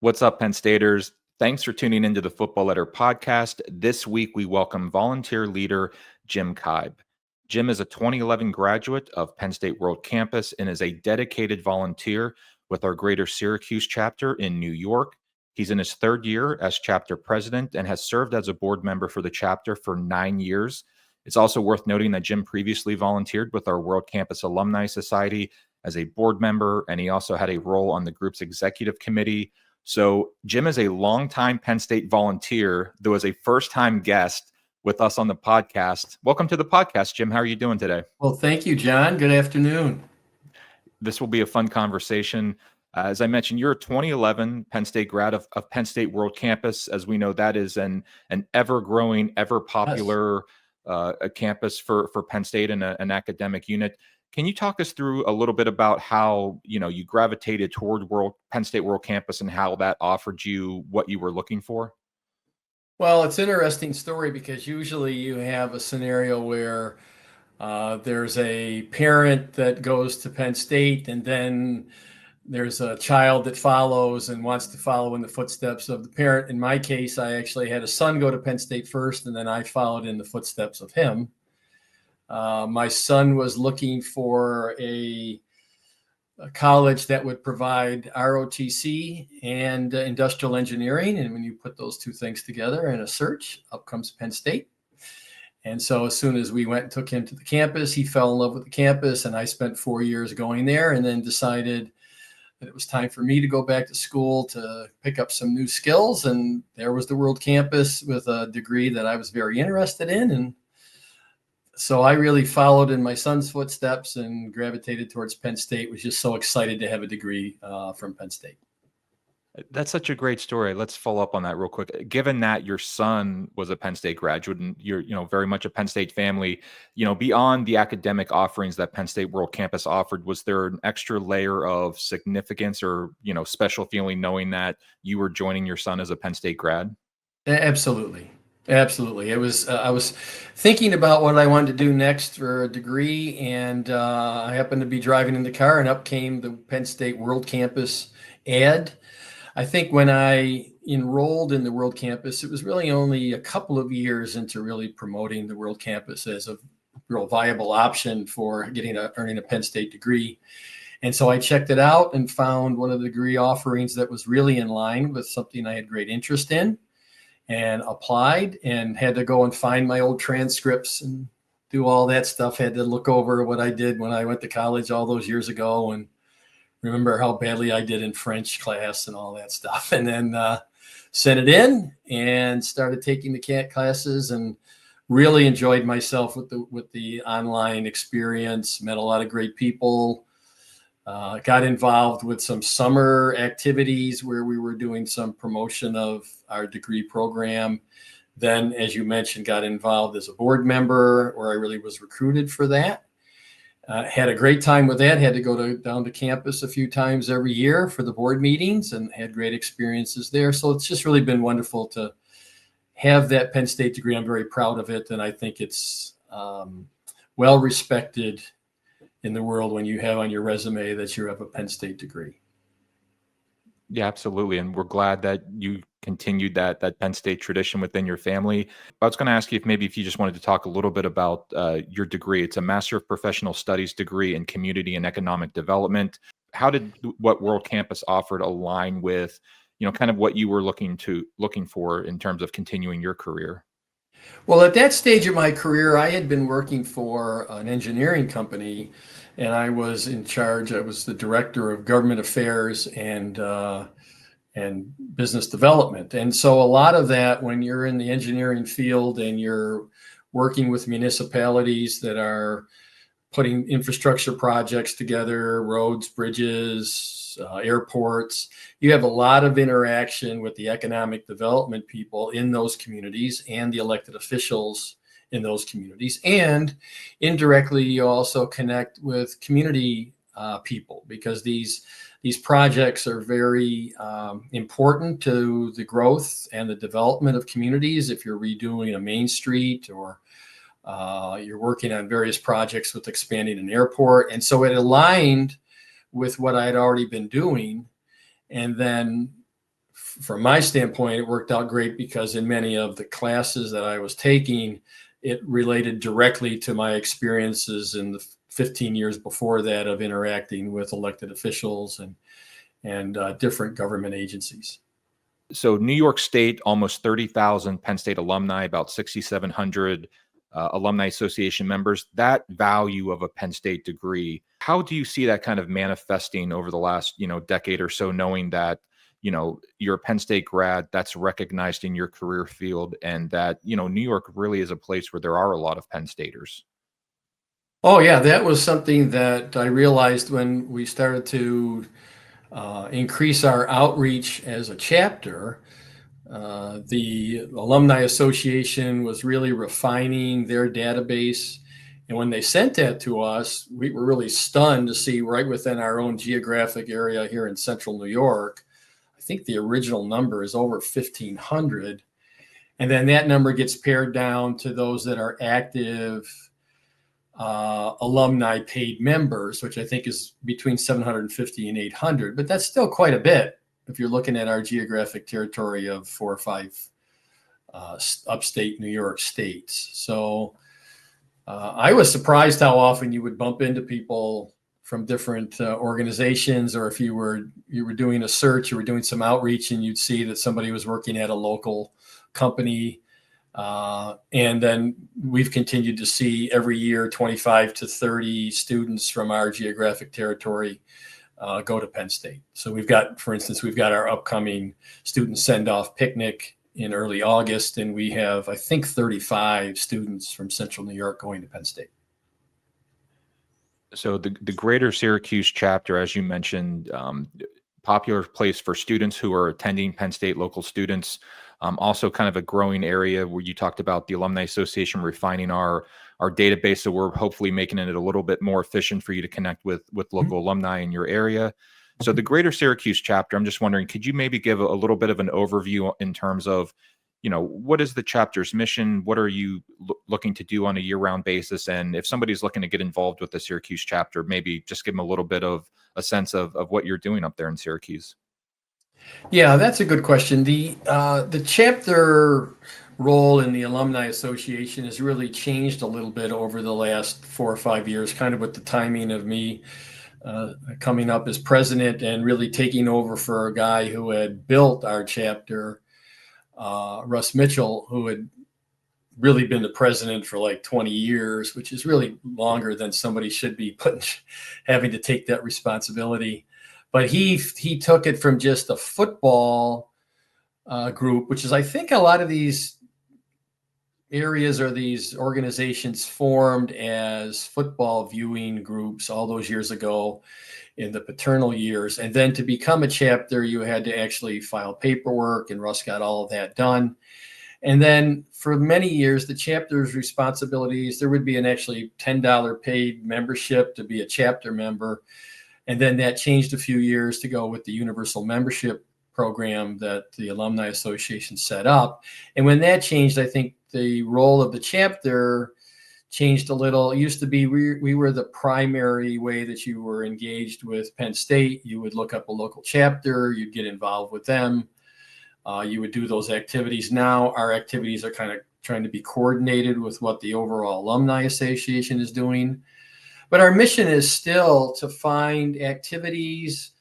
What's up, Penn Staters? Thanks for tuning into the Football Letter podcast. This week, we welcome volunteer leader Jim Keib. Jim is a 2011 graduate of Penn State World Campus and is a dedicated volunteer with our Greater Syracuse Chapter in New York. He's in his third year as chapter president and has served as a board member for the chapter for 9 years. It's also worth noting that Jim previously volunteered with our World Campus Alumni Society as a board member, and he also had a role on the group's executive committee. So Jim is a longtime Penn State volunteer, though as a first-time guest with us on the podcast. Welcome to the podcast, Jim. How are you doing today? Well, thank you, John. Good afternoon. This will be a fun conversation. As I mentioned, you're a 2011 Penn State grad of Penn State World Campus. As we know, that is an ever-growing, ever-popular campus for Penn State and an academic unit. Can you talk us through a little bit about how you gravitated toward Penn State World Campus and how that offered you what you were looking for? Well, it's an interesting story because usually you have a scenario where there's a parent that goes to Penn State, and then there's a child that follows and wants to follow in the footsteps of the parent. In my case, I actually had a son go to Penn State first, and then I followed in the footsteps of him. My son was looking for a college that would provide ROTC and industrial engineering. And when you put those two things together in a search, up comes Penn State. And so as soon as we went and took him to the campus, he fell in love with the campus. And I spent 4 years going there and then decided that it was time for me to go back to school to pick up some new skills. And there was the World Campus with a degree that I was very interested in. And so I really followed in my son's footsteps and gravitated towards Penn State. Was just so excited to have a degree from Penn State. That's such a great story. Let's follow up on that real quick. Given that your son was a Penn State graduate and you're, very much a Penn State family, beyond the academic offerings that Penn State World Campus offered, was there an extra layer of significance or, special feeling knowing that you were joining your son as a Penn State grad? Absolutely. Absolutely. It was, I was thinking about what I wanted to do next for a degree, and I happened to be driving in the car, and up came the Penn State World Campus ad. I think when I enrolled in the World Campus, it was really only a couple of years into really promoting the World Campus as a real viable option for earning a Penn State degree. And so I checked it out and found one of the degree offerings that was really in line with something I had great interest in, and applied, and had to go and find my old transcripts and do all that stuff. Had to look over what I did when I went to college all those years ago and remember how badly I did in French class and all that stuff. And then sent it in and started taking the CAT classes and really enjoyed myself with the online experience, met a lot of great people. Got involved with some summer activities where we were doing some promotion of our degree program. Then, as you mentioned, got involved as a board member where I really was recruited for that. Had a great time with that. Had to go down to campus a few times every year for the board meetings and had great experiences there. So it's just really been wonderful to have that Penn State degree. I'm very proud of it. And I think it's well respected in the world when you have on your resume that you have a Penn State degree. Yeah, absolutely. And we're glad that you continued that Penn State tradition within your family. I was going to ask you if you just wanted to talk a little bit about your degree. It's a Master of Professional Studies degree in Community and Economic Development. How did what World Campus offered align with, kind of what you were looking for in terms of continuing your career? Well, at that stage of my career, I had been working for an engineering company, and I was in charge. I was the director of government affairs and business development. And so a lot of that, when you're in the engineering field and you're working with municipalities that are putting infrastructure projects together, roads, bridges, airports, you have a lot of interaction with the economic development people in those communities and the elected officials in those communities. And indirectly, you also connect with community people, because these projects are very important to the growth and the development of communities. If you're redoing a main street, or you're working on various projects with expanding an airport. And so it aligned with what I had already been doing. And then from my standpoint, it worked out great because in many of the classes that I was taking, it related directly to my experiences in the 15 years before that of interacting with elected officials and different government agencies. So New York State, almost 30,000 Penn State alumni, about 6,700 alumni association members. That value of a Penn State degree, how do you see that kind of manifesting over the last, decade or so, knowing that, you're a Penn State grad, that's recognized in your career field, and that, New York really is a place where there are a lot of Penn Staters? Oh yeah, that was something that I realized when we started to increase our outreach as a chapter. The Alumni Association was really refining their database. And when they sent that to us, we were really stunned to see right within our own geographic area here in central New York. I think the original number is over 1,500. And then that number gets pared down to those that are active alumni paid members, which I think is between 750 and 800. But that's still quite a bit if you're looking at our geographic territory of 4 or 5 upstate New York states. So I was surprised how often you would bump into people from different organizations, or if you were doing a search, you were doing some outreach, and you'd see that somebody was working at a local company. And then we've continued to see every year 25 to 30 students from our geographic territory go to Penn State. So we've got, for instance, we've got our upcoming student send-off picnic in early August, and we have, I think, 35 students from Central New York going to Penn State. So the Greater Syracuse Chapter, as you mentioned, popular place for students who are attending Penn State, local students. Also kind of a growing area where you talked about the Alumni Association refining our database. So we're hopefully making it a little bit more efficient for you to connect with local alumni in your area. So the Greater Syracuse Chapter, I'm just wondering, could you maybe give a little bit of an overview in terms of, what is the chapter's mission? What are you looking to do on a year-round basis? And if somebody's looking to get involved with the Syracuse Chapter, maybe just give them a little bit of a sense of what you're doing up there in Syracuse. Yeah, that's a good question. The chapter role in the Alumni Association has really changed a little bit over the last 4 or 5 years, kind of with the timing of me coming up as president and really taking over for a guy who had built our chapter, Russ Mitchell, who had really been the president for like 20 years, which is really longer than somebody should be having to take that responsibility. But he took it from just a football group, which is, I think, a lot of these areas or these organizations formed as football viewing groups all those years ago in the paternal years. And then to become a chapter, you had to actually file paperwork, and Russ got all of that done. And then for many years, the chapter's responsibilities, there would be an actually $10 paid membership to be a chapter member. And then that changed a few years to go with the universal membership program that the Alumni Association set up. And when that changed, I think the role of the chapter changed a little. It used to be we were the primary way that you were engaged with Penn State. You would look up a local chapter, you'd get involved with them. You would do those activities. Now our activities are kind of trying to be coordinated with what the overall Alumni Association is doing. But our mission is still to find activities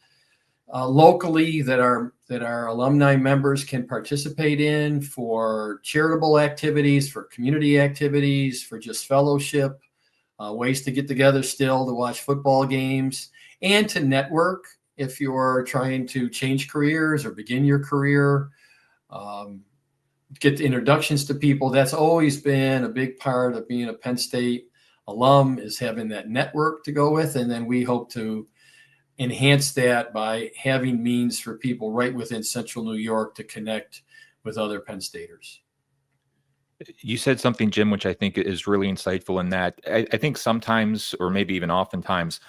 locally that our alumni members can participate in, for charitable activities, for community activities, for just fellowship, ways to get together still to watch football games, and to network if you're trying to change careers or begin your career, get introductions to people. That's always been a big part of being a Penn State alum, is having that network to go with. And then we hope to enhance that by having means for people right within central New York to connect with other Penn Staters. You said something, Jim, which I think is really insightful, in that I think sometimes, or maybe even oftentimes,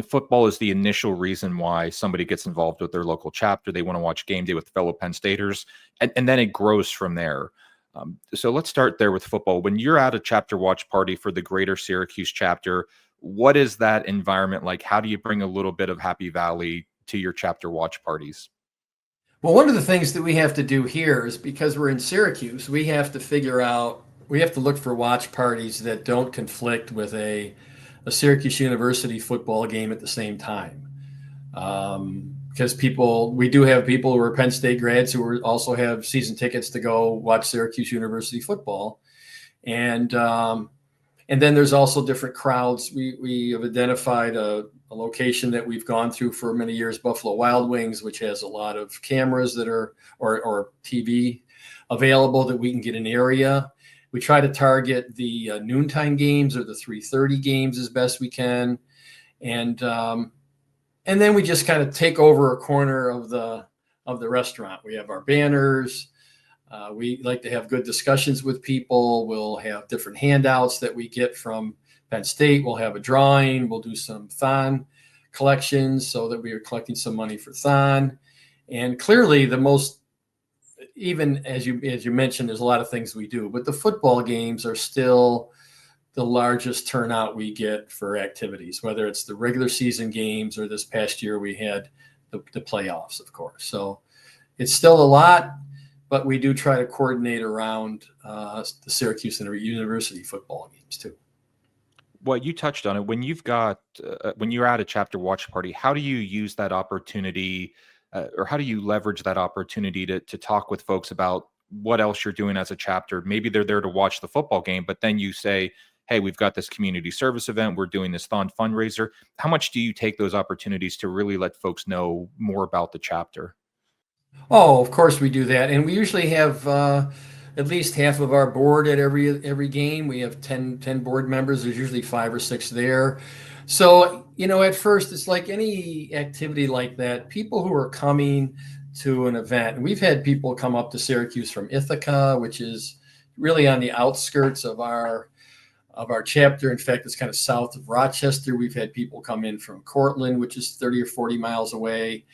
football is the initial reason why somebody gets involved with their local chapter. They want to watch game day with fellow Penn Staters, and then it grows from there. So let's start there with football. When you're at a chapter watch party for the Greater Syracuse Chapter, what is that environment like? How do you bring a little bit of Happy Valley to your chapter watch parties? Well, one of the things that we have to do here is because we're in Syracuse, we have to look for watch parties that don't conflict with a Syracuse University football game at the same time. Because we do have people who are Penn State grads who also have season tickets to go watch Syracuse University football. And then there's also different crowds. We have identified a location that we've gone through for many years, Buffalo Wild Wings, which has a lot of cameras that are or TV available that we can get an area. We try to target the noontime games or the 3:30 games as best we can, and then we just kind of take over a corner of the restaurant. We have our banners. We like to have good discussions with people. We'll have different handouts that we get from Penn State. We'll have a drawing. We'll do some Thon collections so that we are collecting some money for Thon. And clearly even as you mentioned, there's a lot of things we do, but the football games are still the largest turnout we get for activities, whether it's the regular season games or this past year we had the playoffs, of course. So it's still a lot, but we do try to coordinate around the Syracuse University football games too. Well, you touched on it. When you're at a chapter watch party, how do you use that opportunity, or how do you leverage that opportunity to talk with folks about what else you're doing as a chapter? Maybe they're there to watch the football game, but then you say, hey, we've got this community service event. We're doing this Thon fundraiser. How much do you take those opportunities to really let folks know more about the chapter? Oh, of course we do that, and we usually have at least half of our board at every game. We have 10 board members. There's usually 5 or 6 there. So, at first it's like any activity like that. People who are coming to an event, and we've had people come up to Syracuse from Ithaca, which is really on the outskirts of our chapter. In fact, it's kind of south of Rochester. We've had people come in from Cortland, which is 30 or 40 miles away.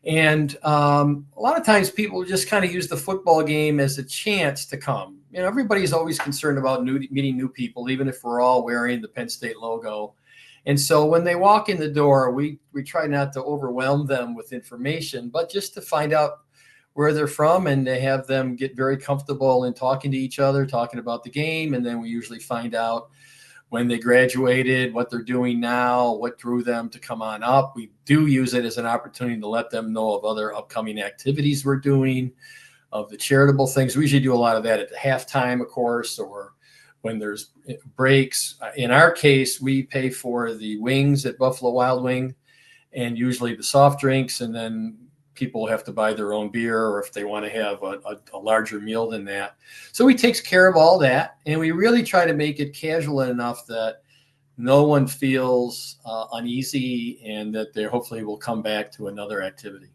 And a lot of times people just kind of use the football game as a chance to come. Everybody's always concerned about meeting new people, even if we're all wearing the Penn State logo. And so when they walk in the door, we try not to overwhelm them with information, but just to find out where they're from and to have them get very comfortable in talking to each other, talking about the game. And then we usually find out when they graduated, what they're doing now, what drew them to come on up. We do use it as an opportunity to let them know of other upcoming activities we're doing, of the charitable things. We usually do a lot of that at the halftime, of course, or when there's breaks. In our case, we pay for the wings at Buffalo Wild Wing and usually the soft drinks, and then people have to buy their own beer, or if they want to have a larger meal than that. So we take care of all that, and we really try to make it casual enough that no one feels uneasy and that they hopefully will come back to another activity.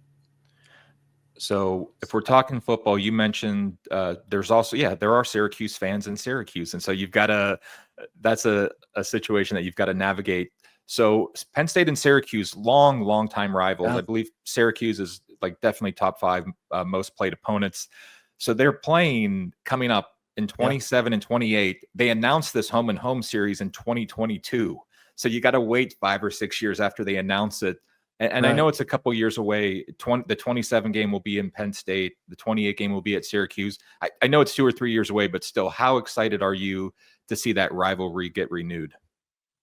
So if we're talking football, you mentioned there's also, there are Syracuse fans in Syracuse. And so that's a situation that you've got to navigate. So Penn State and Syracuse, long time rivals. Yeah. I believe Syracuse is like definitely top 5 most played opponents. So they're playing coming up in 27 and 28. They announced this home and home series in 2022. So you got to wait 5 or 6 years after they announce it. And I know it's a couple years away. The 27 game will be in Penn State. The 28 game will be at Syracuse. I know it's 2 or 3 years away, but still, how excited are you to see that rivalry get renewed?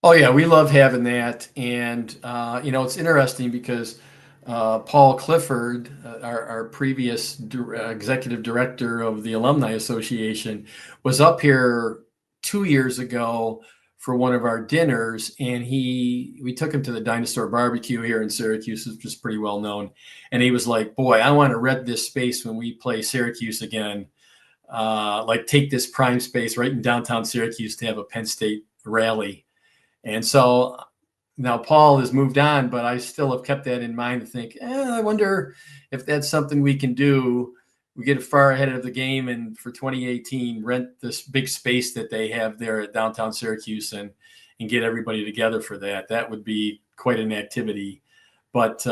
Oh yeah, we love having that. And it's interesting because Paul Clifford, our previous executive director of the Alumni Association, was up here 2 years ago for one of our dinners, and we took him to the Dinosaur Barbecue here in Syracuse, which is pretty well known. And he was like, "Boy, I want to rent this space when we play Syracuse again. Like take this prime space right in downtown Syracuse to have a Penn State rally." And so now Paul has moved on, but I still have kept that in mind to think, I wonder if that's something we can do. We get far ahead of the game, and for 2018, rent this big space that they have there at downtown Syracuse and get everybody together for that. That would be quite an activity. But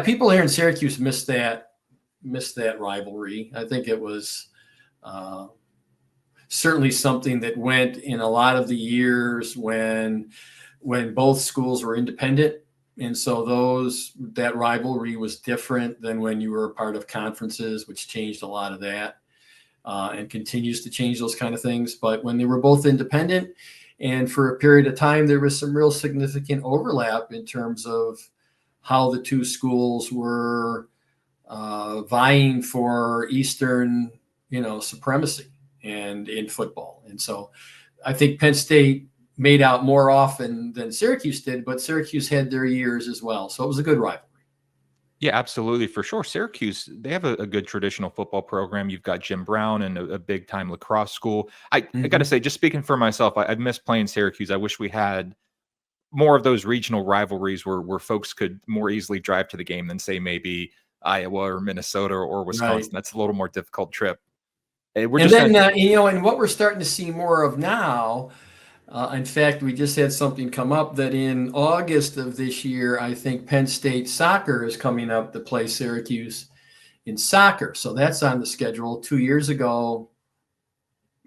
people here in Syracuse miss that rivalry. I think it was certainly something that went in a lot of the years when both schools were independent. And so that rivalry was different than when you were a part of conferences, which changed a lot of that, and continues to change those kind of things. But when they were both independent, and for a period of time, there was some real significant overlap in terms of how the two schools were vying for Eastern, supremacy and in football. And so I think Penn State made out more often than Syracuse did, but Syracuse had their years as well. So it was a good rivalry. Yeah, absolutely, for sure. Syracuse, they have a good traditional football program. You've got Jim Brown and a big time lacrosse school. I got to say, just speaking for myself, I've missed playing Syracuse. I wish we had more of those regional rivalries where folks could more easily drive to the game than say maybe Iowa or Minnesota or Right. Wisconsin. That's a little more difficult trip. We're And just then, going to and what we're starting to see more of now, in fact, we just had something come up that in August of this year, I think Penn State soccer is coming up to play Syracuse in soccer. So that's on the schedule. 2 years ago,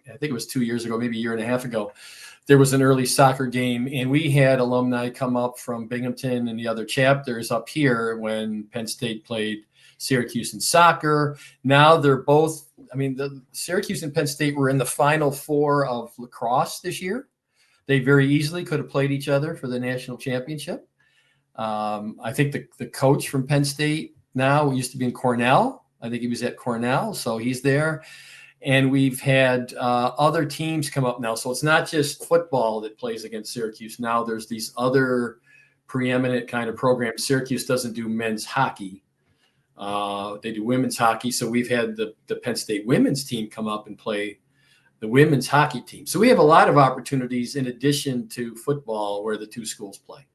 I think it was 2 years ago, maybe a year and a half ago, there was an early soccer game, and we had alumni come up from Binghamton and the other chapters up here when Penn State played Syracuse in soccer. Now they're both, the Syracuse and Penn State were in the Final Four of lacrosse this year. They very easily could have played each other for the national championship. I think the coach from Penn State now used to be in Cornell. I think he was at Cornell, so he's there. And we've had other teams come up now. So it's not just football that plays against Syracuse. Now there's these other preeminent kind of programs. Syracuse doesn't do men's hockey. They do women's hockey. So we've had the Penn State women's team come up and play the women's hockey team. So we have a lot of opportunities in addition to football where the two schools play.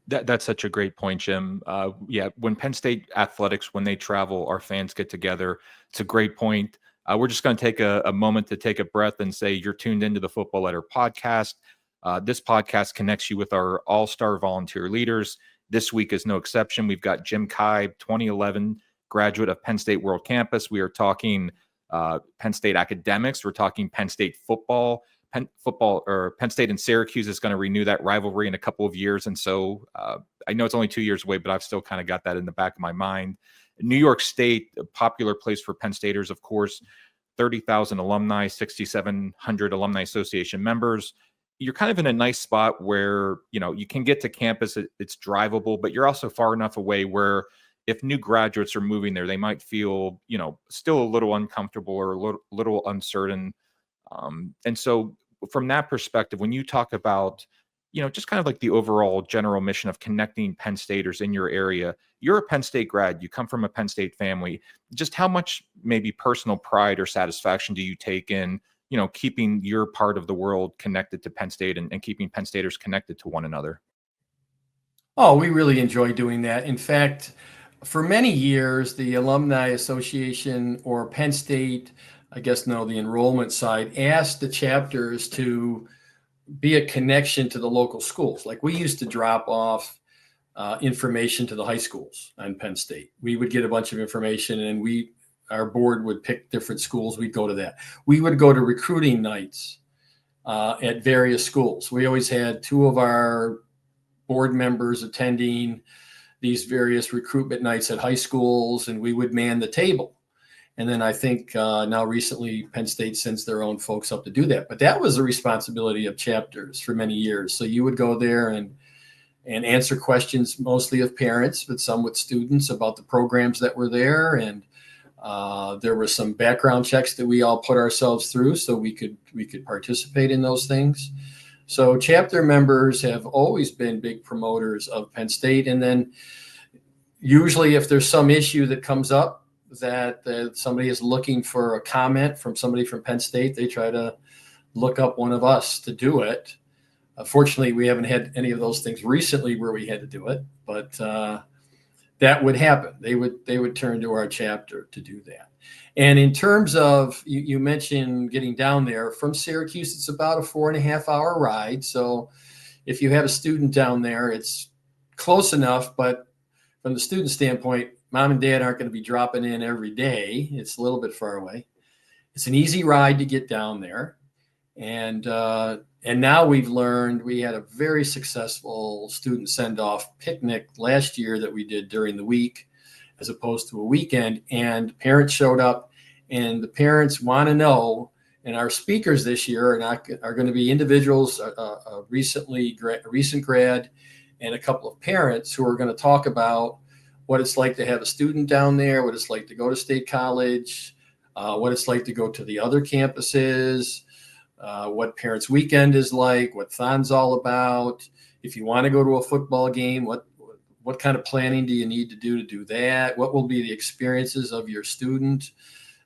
That's such a great point, Jim. Yeah, when Penn State athletics, when they travel, our fans get together. It's a great point. We're just going to take a moment to take a breath and say you're tuned into the Football Letter podcast. This podcast connects you with our all-star volunteer leaders. This week is no exception. We've got Jim Keib, 2011 graduate of Penn State World Campus. We are talking Penn State academics. We're talking Penn State football. Penn State and Syracuse is going to renew that rivalry in a couple of years. And so I know it's only 2 years away, but I've still kind of got that in the back of my mind. New York State, a popular place for Penn Staters, of course, 30,000 alumni, 6,700 alumni association members. You're kind of in a nice spot where, you can get to campus. It's drivable, but you're also far enough away where if new graduates are moving there, they might feel, still a little uncomfortable or a little uncertain. And so from that perspective, when you talk about, just kind of like the overall general mission of connecting Penn Staters in your area, you're a Penn State grad, you come from a Penn State family. Just how much maybe personal pride or satisfaction do you take in, keeping your part of the world connected to Penn State and keeping Penn Staters connected to one another? Oh, we really enjoy doing that. In fact, for many years, the Alumni Association or Penn State, I guess no, the enrollment side, asked the chapters to be a connection to the local schools. Like we used to drop off information to the high schools on Penn State. We would get a bunch of information and our board would pick different schools. We'd go to that. We would go to recruiting nights at various schools. We always had two of our board members attending these various recruitment nights at high schools, and we would man the table. And then I think now recently Penn State sends their own folks up to do that. But that was the responsibility of chapters for many years. So you would go there and answer questions mostly of parents, but some with students about the programs that were there. And there were some background checks that we all put ourselves through so we could participate in those things. So chapter members have always been big promoters of Penn State. And then usually if there's some issue that comes up, that somebody is looking for a comment from somebody from Penn State, they try to look up one of us to do it. Fortunately, we haven't had any of those things recently where we had to do it, but that would happen. They would turn to our chapter to do that. And in terms of, you mentioned getting down there from Syracuse, it's about a 4.5 hour ride. So if you have a student down there, it's close enough, but from the student standpoint, mom and dad aren't going to be dropping in every day. It's a little bit far away. It's an easy ride to get down there. And now we've learned, we had a very successful student send-off picnic last year that we did during the week as opposed to a weekend. And parents showed up, and the parents want to know. And our speakers this year are going to be individuals, a recent grad, and a couple of parents who are going to talk about what it's like to have a student down there, what it's like to go to State College, what it's like to go to the other campuses, what Parents Weekend is like, what Thon's all about. If you want to go to a football game, what kind of planning do you need to do that? What will be the experiences of your student?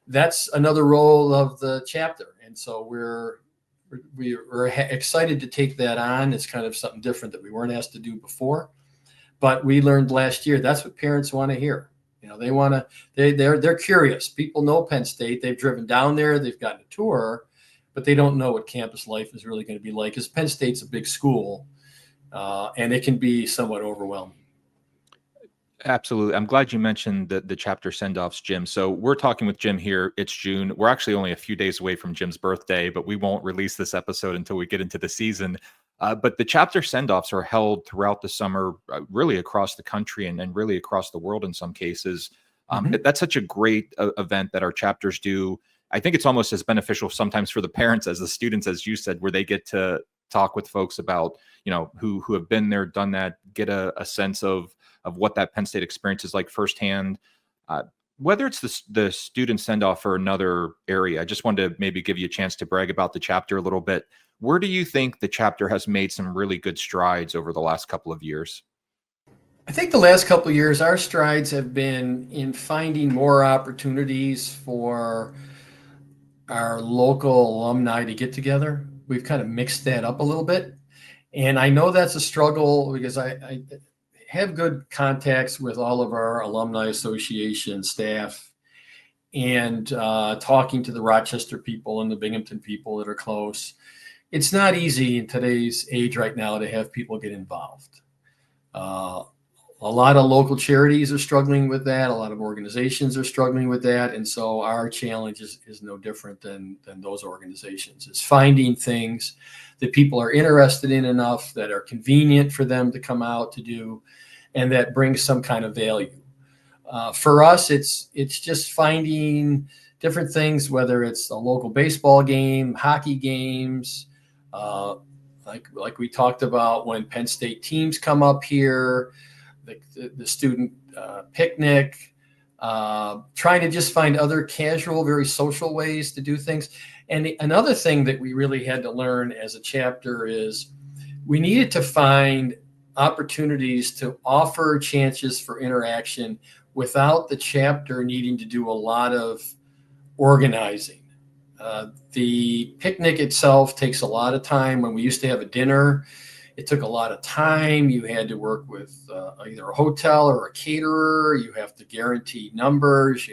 That's another role of the chapter. And so we're excited to take that on. It's kind of something different that we weren't asked to do before. But we learned last year that's what parents want to hear. They want to. They're curious. People know Penn State. They've driven down there. They've gotten a tour, but they don't know what campus life is really going to be like. Because Penn State's a big school, and it can be somewhat overwhelming. Absolutely. I'm glad you mentioned the chapter send-offs, Jim. So we're talking with Jim here. It's June. We're actually only a few days away from Jim's birthday, but we won't release this episode until we get into the season. But the chapter send-offs are held throughout the summer, really across the country and really across the world in some cases. That's such a great event that our chapters do. I think it's almost as beneficial sometimes for the parents as the students, as you said, where they get to talk with folks about, who have been there, done that, get a sense of what that Penn State experience is like firsthand. Whether it's the student send-off or another area, I just wanted to maybe give you a chance to brag about the chapter a little bit. Where do you think the chapter has made some really good strides over the last couple of years? I think the last couple of years, our strides have been in finding more opportunities for our local alumni to get together. We've kind of mixed that up a little bit. And I know that's a struggle because I have good contacts with all of our alumni association staff, and talking to the Rochester people and the Binghamton people that are close. It's not easy in today's age right now to have people get involved. A lot of local charities are struggling with that. A lot of organizations are struggling with that. And so our challenge is no different than those organizations. It's finding things that people are interested in enough, that are convenient for them to come out to do, and that brings some kind of value. For us, it's just finding different things, whether it's a local baseball game, hockey games, like we talked about when Penn State teams come up here, the student picnic, trying to just find other casual, very social ways to do things. And another thing that we really had to learn as a chapter is we needed to find opportunities to offer chances for interaction without the chapter needing to do a lot of organizing. The picnic itself takes a lot of time. When we used to have a dinner, it took a lot of time. You had to work with either a hotel or a caterer. You have to guarantee numbers.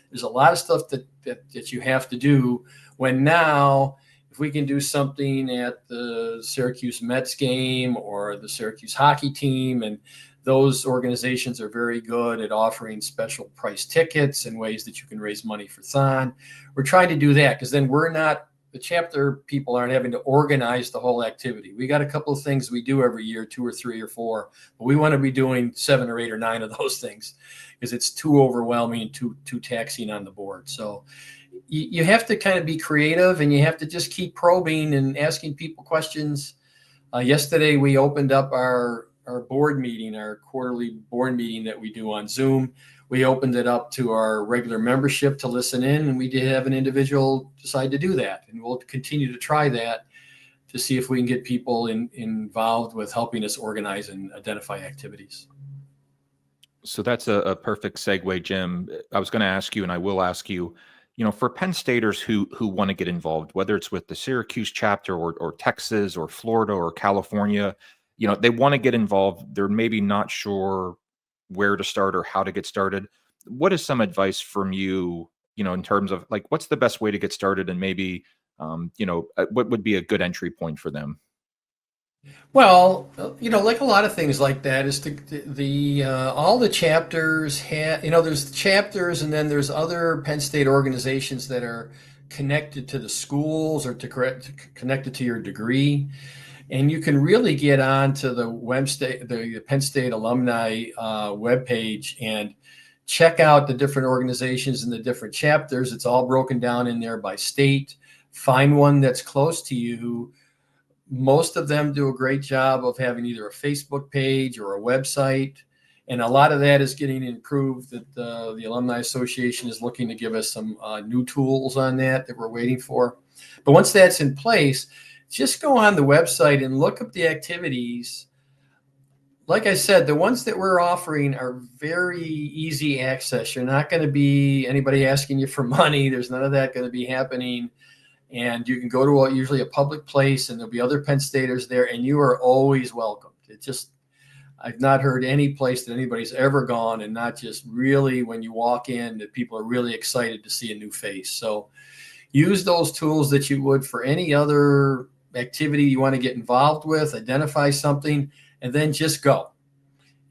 There's a lot of stuff that you have to do. When now, if we can do something at the Syracuse Mets game or the Syracuse hockey team, and those organizations are very good at offering special price tickets and ways that you can raise money for Thon. We're trying to do that because then the chapter people aren't having to organize the whole activity. We got a couple of things we do every year, 2 or 3 or 4, but we want to be doing 7 or 8 or 9 of those things because it's too overwhelming and too taxing on the board. So you have to kind of be creative, and you have to just keep probing and asking people questions. Yesterday, we opened up our board meeting, our quarterly board meeting that we do on Zoom. We opened it up to our regular membership to listen in, and we did have an individual decide to do that. And we'll continue to try that to see if we can get people involved with helping us organize and identify activities. So that's a perfect segue, Jim. I was going to ask you, and I will ask you, for Penn Staters who want to get involved, whether it's with the Syracuse chapter or Texas or Florida or California, they want to get involved. They're maybe not sure where to start or how to get started. What is some advice from you, in terms of like, what's the best way to get started, and maybe, what would be a good entry point for them? Well, like a lot of things like that is all the chapters have, there's chapters, and then there's other Penn State organizations that are connected to the schools or connected to your degree. And you can really get onto the Penn State alumni webpage and check out the different organizations and the different chapters. It's all broken down in there by state. Find one that's close to you. Most of them do a great job of having either a Facebook page or a website. And a lot of that is getting improved. That the Alumni Association is looking to give us some new tools on that we're waiting for. But once that's in place, just go on the website and look up the activities. Like I said, the ones that we're offering are very easy access. You're not going to be anybody asking you for money. There's none of that going to be happening. And you can go to usually a public place, and there'll be other Penn Staters there, and you are always welcome. I've not heard any place that anybody's ever gone and not just really, when you walk in, that people are really excited to see a new face. So use those tools that you would for any other activity you want to get involved with, identify something, and then just go.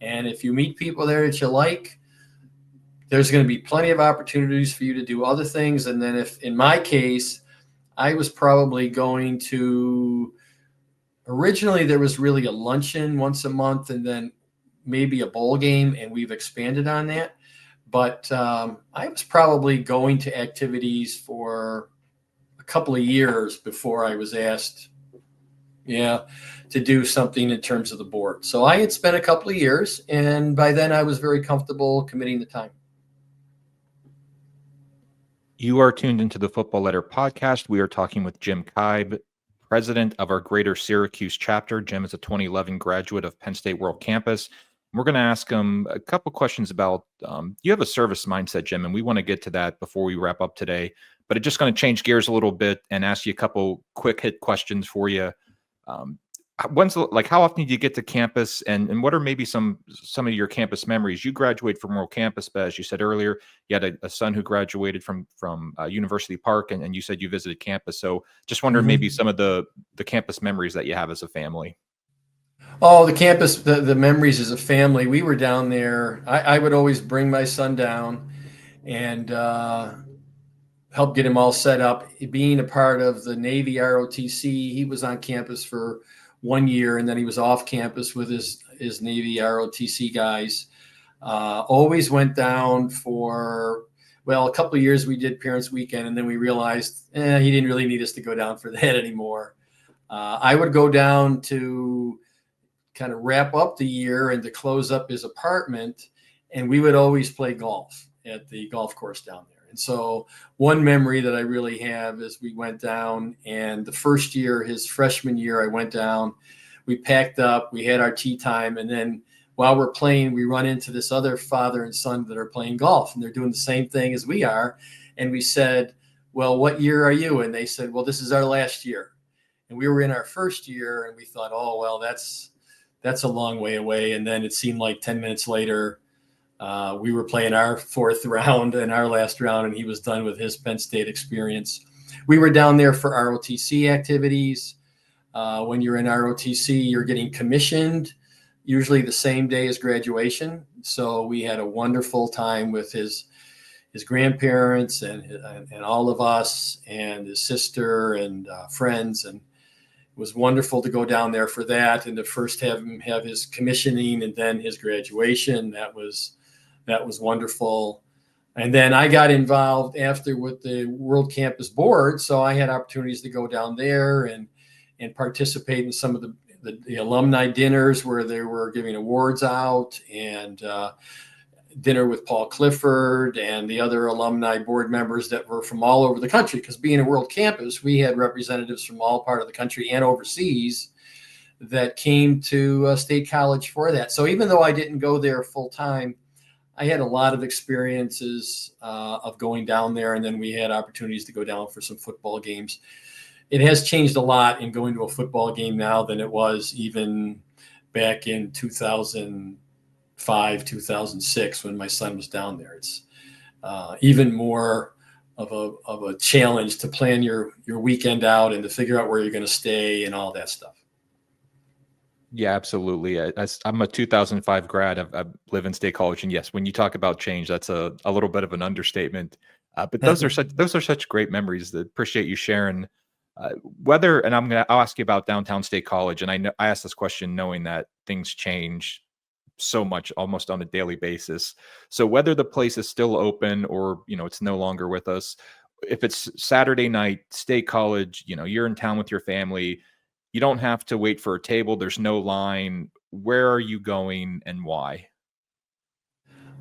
And if you meet people there that you like, there's going to be plenty of opportunities for you to do other things. And then if, in my case, I was probably going to, originally there was really a luncheon once a month and then maybe a bowl game, and we've expanded on that. But I was probably going to activities for a couple of years before I was asked, to do something in terms of the board. So I had spent a couple of years, and by then I was very comfortable committing the time. You are tuned into the Football Letter podcast. We are talking with Jim Keib, president of our Greater Syracuse Chapter. Jim is a 2011 graduate of Penn State World Campus. We're going to ask him a couple questions about, you have a service mindset, Jim, and we want to get to that before we wrap up today. But it's just going to change gears a little bit and ask you a couple quick hit questions for you. How often do you get to campus, and what are maybe some of your campus memories? You graduated from World Campus, but as you said earlier, you had a son who graduated from University Park, and you said you visited campus. So just wondering maybe some of the campus memories that you have as a family. Oh, the campus, the memories as a family. We were down there. I would always bring my son down and help get him all set up. Being a part of the Navy ROTC, he was on campus for 1 year, and then he was off campus with his Navy ROTC guys. Always went down for, a couple of years we did Parents Weekend, and then we realized he didn't really need us to go down for that anymore. I would go down to kind of wrap up the year and to close up his apartment, and we would always play golf at the golf course down there. And so one memory that I really have is we went down, and the first year, his freshman year, I went down, we packed up, we had our tea time. And then while we're playing, we run into this other father and son that are playing golf, and they're doing the same thing as we are. And we said, well, what year are you? And they said, well, this is our last year. And we were in our first year, and we thought, oh, well, that's a long way away. And then it seemed like 10 minutes later, we were playing our fourth round and our last round, and he was done with his Penn State experience. We were down there for ROTC activities. When you're in ROTC, you're getting commissioned usually the same day as graduation. So we had a wonderful time with his grandparents and all of us and his sister and friends. And it was wonderful to go down there for that, and to first have him have his commissioning and then his graduation. That was wonderful. And then I got involved after with the World Campus Board, so I had opportunities to go down there and participate in some of the alumni dinners where they were giving awards out, and dinner with Paul Clifford and the other alumni board members that were from all over the country. Because being a World Campus, we had representatives from all part of the country and overseas that came to State College for that. So even though I didn't go there full time, I had a lot of experiences of going down there, and then we had opportunities to go down for some football games. It has changed a lot in going to a football game now than it was even back in 2005, 2006 when my son was down there. It's even more of a challenge to plan your weekend out and to figure out where you're going to stay and all that stuff. Yeah, absolutely. I'm a 2005 grad. I live in State College, and yes, when you talk about change, that's a little bit of an understatement. But those are such great memories. That appreciate you sharing. Whether and I'll ask you about Downtown State College, and I asked this question knowing that things change so much almost on a daily basis. So whether the place is still open or it's no longer with us, if it's Saturday night, State College, you're in town with your family, you don't have to wait for a table. There's no line. Where are you going and why?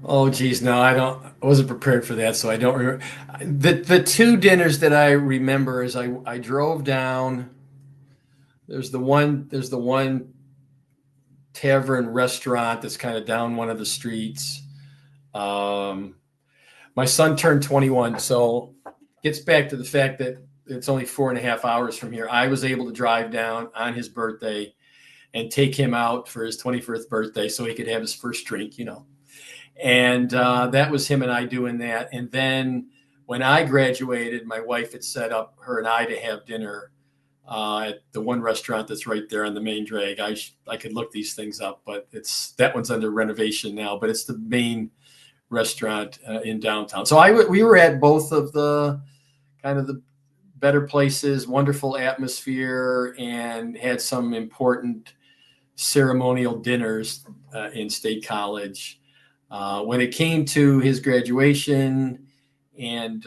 Oh, geez, no, I wasn't prepared for that, so I don't remember. The two dinners that I remember is I drove down. There's the one tavern restaurant that's kind of down one of the streets. Um, my son turned 21, so gets back to the fact that it's only 4.5 hours from here. I was able to drive down on his birthday and take him out for his 21st birthday so he could have his first drink. And that was him and I doing that. And then when I graduated, my wife had set up her and I to have dinner at the one restaurant that's right there on the main drag. I could look these things up, but that one's under renovation now. But it's the main restaurant in downtown. So we were at both of the kind of the better places, wonderful atmosphere, and had some important ceremonial dinners in State College. When it came to his graduation and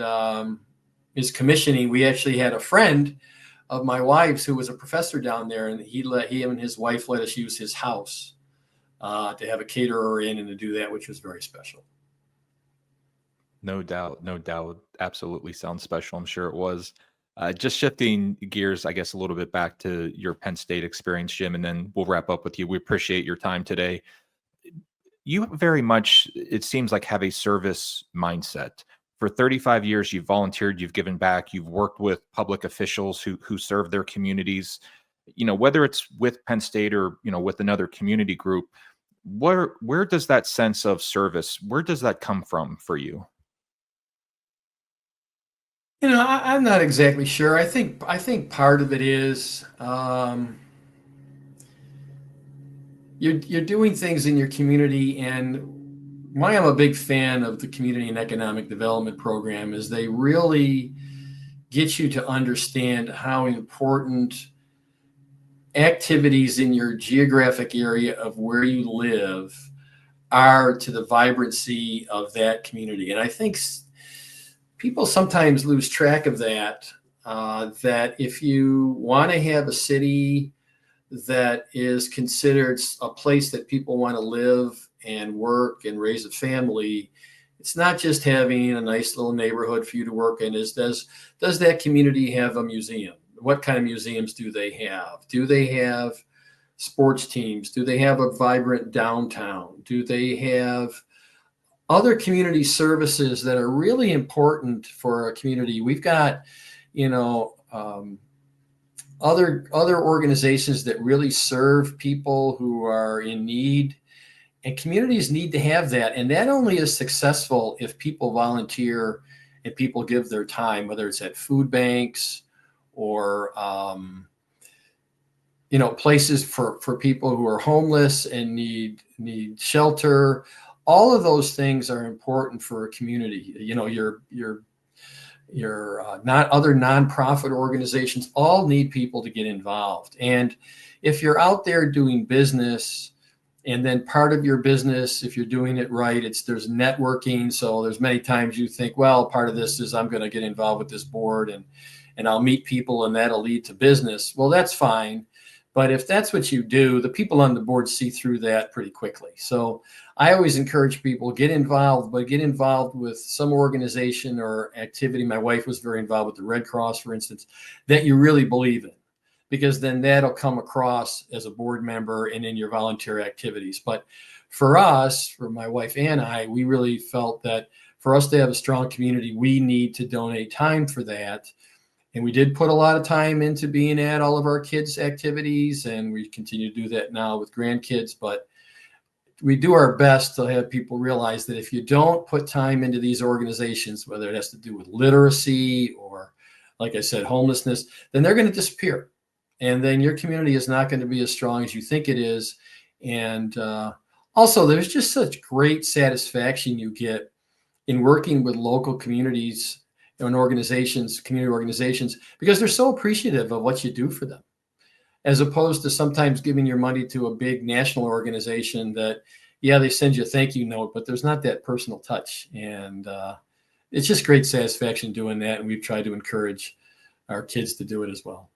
his commissioning, we actually had a friend of my wife's who was a professor down there, and he and his wife let us use his house to have a caterer in and to do that, which was very special. No doubt, no doubt. Absolutely sounds special. I'm sure it was. Just shifting gears, I guess, a little bit back to your Penn State experience, Jim, and then we'll wrap up with you. We appreciate your time today. You very much, it seems like, have a service mindset. For 35 years, you've volunteered, you've given back, you've worked with public officials who serve their communities. Whether it's with Penn State or with another community group, where does that sense of service, where does that come from for you? I'm not exactly sure. I think part of it is you're doing things in your community, and why I'm a big fan of the Community and Economic Development Program is they really get you to understand how important activities in your geographic area of where you live are to the vibrancy of that community. And I think people sometimes lose track of that, that if you want to have a city that is considered a place that people want to live and work and raise a family, it's not just having a nice little neighborhood for you to work in. Does that community have a museum? What kind of museums do they have? Do they have sports teams? Do they have a vibrant downtown? Do they have other community services that are really important for a community? We've got, other organizations that really serve people who are in need, and communities need to have that. And that only is successful if people volunteer and people give their time, whether it's at food banks or places for people who are homeless and need shelter. All of those things are important for a community. Your not other nonprofit organizations all need people to get involved. And if you're out there doing business, and then part of your business, if you're doing it right, there's networking. So there's many times you think, well, part of this is I'm going to get involved with this board and I'll meet people and that'll lead to business. Well, that's fine. But if that's what you do, the people on the board see through that pretty quickly. So I always encourage people, get involved, but get involved with some organization or activity. My wife was very involved with the Red Cross, for instance, that you really believe in, because then that'll come across as a board member and in your volunteer activities. But for us, for my wife and I, we really felt that for us to have a strong community, we need to donate time for that. And we did put a lot of time into being at all of our kids' activities, and we continue to do that now with grandkids. But we do our best to have people realize that if you don't put time into these organizations, whether it has to do with literacy or, like I said, homelessness, then they're going to disappear. And then your community is not going to be as strong as you think it is. And also, there's just such great satisfaction you get in working with local communities and organizations, community organizations, because they're so appreciative of what you do for them, as opposed to sometimes giving your money to a big national organization that, yeah, they send you a thank you note, but there's not that personal touch. And it's just great satisfaction doing that. And we've tried to encourage our kids to do it as well.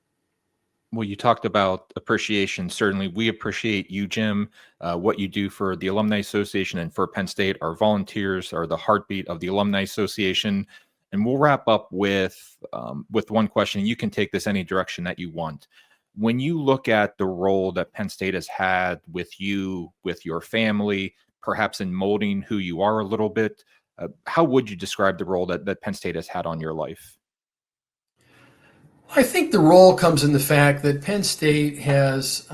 Well, you talked about appreciation. Certainly, we appreciate you, Jim, what you do for the Alumni Association and for Penn State. Our volunteers are the heartbeat of the Alumni Association. And we'll wrap up with one question. You can take this any direction that you want. When you look at the role that Penn State has had with you, with your family, perhaps in molding who you are a little bit, how would you describe the role that Penn State has had on your life? I think the role comes in the fact that Penn State has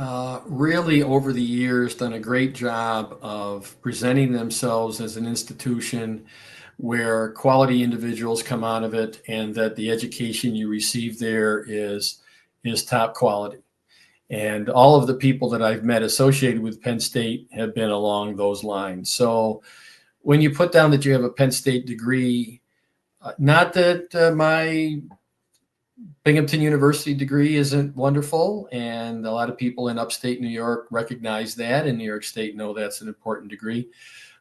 really, over the years, done a great job of presenting themselves as an institution where quality individuals come out of it, and that the education you receive there is top quality. And all of the people that I've met associated with Penn State have been along those lines. So when you put down that you have a Penn State degree, not that my Binghamton University degree isn't wonderful, and a lot of people in upstate New York recognize that, and New York State know that's an important degree.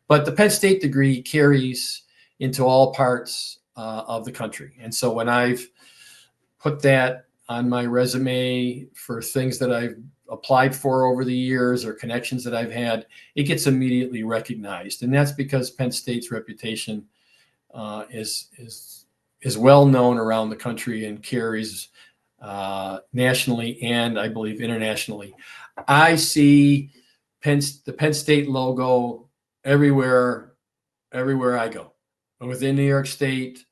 But the Penn State degree carries into all parts of the country. And so when I've put that on my resume for things that I've applied for over the years or connections that I've had, it gets immediately recognized. And that's because Penn State's reputation is well known around the country and carries nationally and, I believe, internationally. I see the Penn State logo everywhere I go. Within New York State,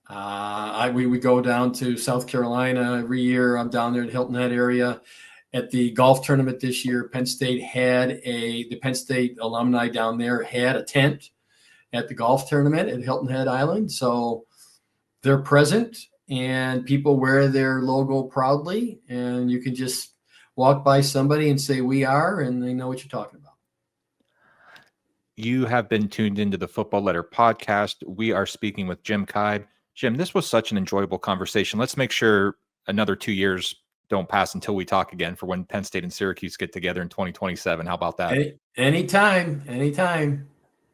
we go down to South Carolina every year. I'm down there at Hilton Head area. At the golf tournament this year, Penn State the Penn State alumni down there had a tent at the golf tournament at Hilton Head Island. So they're present, and people wear their logo proudly, and you can just walk by somebody and say, "We are," and they know what you're talking about. You have been tuned into the Football Letter podcast. We are speaking with Jim Keib. Jim, this was such an enjoyable conversation. Let's make sure another 2 years don't pass until we talk again for when Penn State and Syracuse get together in 2027. How about that? Anytime.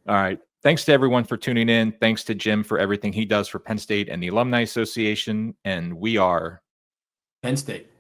All right. Thanks to everyone for tuning in. Thanks to Jim for everything he does for Penn State and the Alumni Association. And we are Penn State.